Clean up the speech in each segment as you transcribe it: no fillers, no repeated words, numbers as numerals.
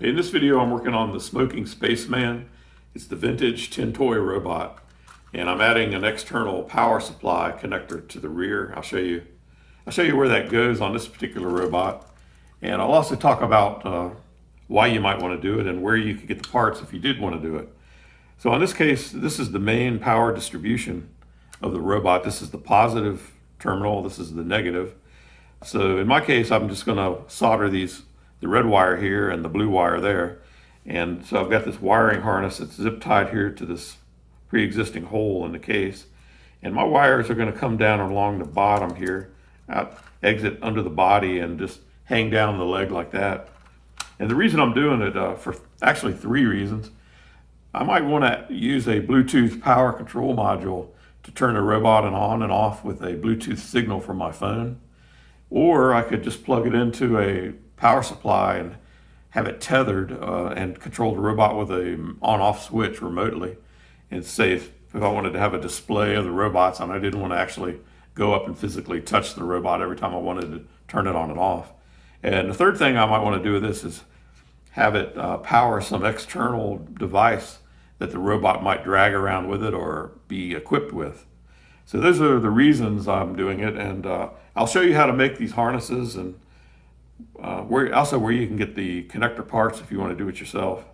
In this video, I'm working on the Smoking Spaceman. It's the vintage tin toy robot, and I'm adding an external power supply connector to the rear. I'll show you where that goes on this particular robot, and I'll also talk about why you might want to do it and where you can get the parts if you did want to do it. So in this case, this is the main power distribution of the robot. This is the positive terminal. This is the negative. So in my case, I'm just going to solder the red wire here and the blue wire there. And so I've got this wiring harness that's zip tied here to this pre-existing hole in the case. And my wires are going to come down along the bottom here, exit under the body and just hang down the leg like that. And the reason I'm doing it for actually 3 reasons. I might want to use a Bluetooth power control module to turn the robot on and off with a Bluetooth signal from my phone. Or I could just plug it into a power supply and have it tethered and control the robot with a on-off switch remotely. And say if I wanted to have a display of the robots and I didn't want to actually go up and physically touch the robot every time I wanted to turn it on and off. And the third thing I might want to do with this is have it power some external device that the robot might drag around with it or be equipped with. So those are the reasons I'm doing it, and I'll show you how to make these harnesses and where you can get the connector parts if you want to do it yourself.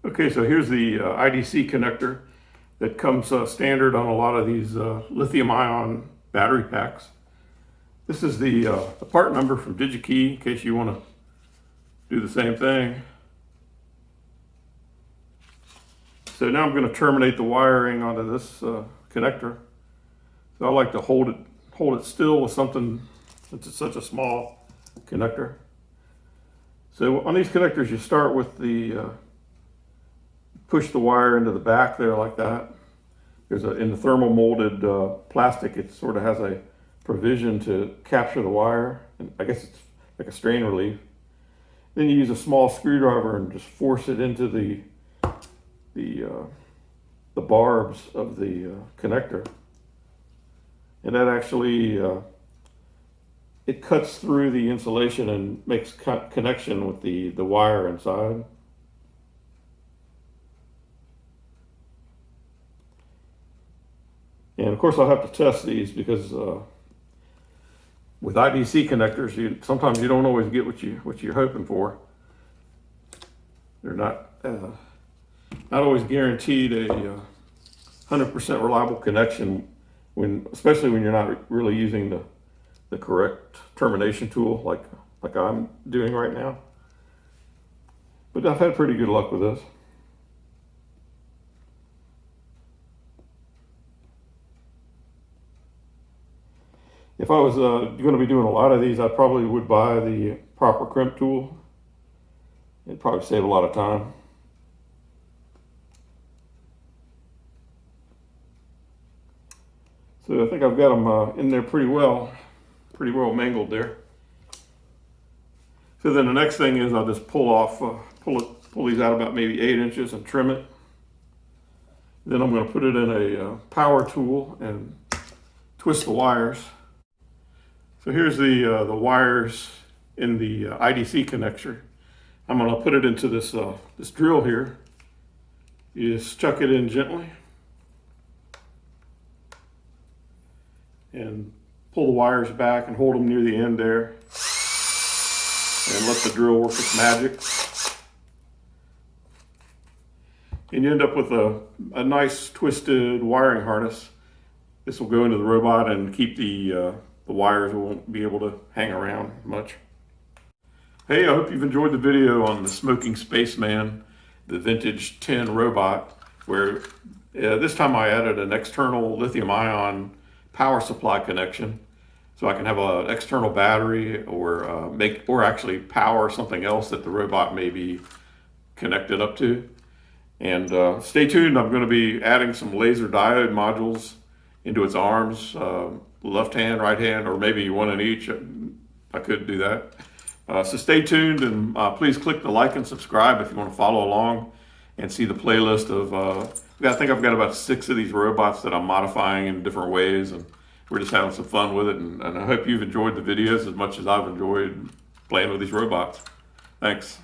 Okay, so here's the IDC connector that comes standard on a lot of these lithium-ion battery packs. This is the part number from DigiKey in case you want to do the same thing. So now I'm going to terminate the wiring onto this connector. So I like to hold it still with something since it's such a small connector. So on these connectors, you start with the push the wire into the back there like that. In the thermal molded plastic, it sort of has a provision to capture the wire, and I guess it's like a strain relief. Then you use a small screwdriver and just force it into the barbs of the connector, and that actually it cuts through the insulation and makes connection with the wire inside. And of course I'll have to test these because with IDC connectors, sometimes you don't always get what you're hoping for. They're not always guaranteed a 100% reliable connection, especially when you're not really using the correct termination tool like I'm doing right now. But I've had pretty good luck with this. If I was going to be doing a lot of these, I probably would buy the proper crimp tool. It'd probably save a lot of time. So I think I've got them in there pretty well mangled there. So then the next thing is I'll just pull these out about maybe 8 inches and trim it. Then I'm going to put it in a power tool and twist the wires. So here's the wires in the IDC connector. I'm going to put it into this drill here. You just chuck it in gently and pull the wires back and hold them near the end there and let the drill work its magic. And you end up with a nice twisted wiring harness. This will go into the robot and keep the wires won't be able to hang around much. Hey, I hope you've enjoyed the video on the Smoking Spaceman, the vintage tin robot, where this time I added an external lithium-ion power supply connection, so I can have an external battery or actually power something else that the robot may be connected up to. And stay tuned. I'm going to be adding some laser diode modules into its arms, left hand, right hand, or maybe one in each. I could do that. So stay tuned, and please click the like and subscribe if you want to follow along and see the playlist of, I think I've got about 6 of these robots that I'm modifying in different ways, and we're just having some fun with it. And I hope you've enjoyed the videos as much as I've enjoyed playing with these robots. Thanks.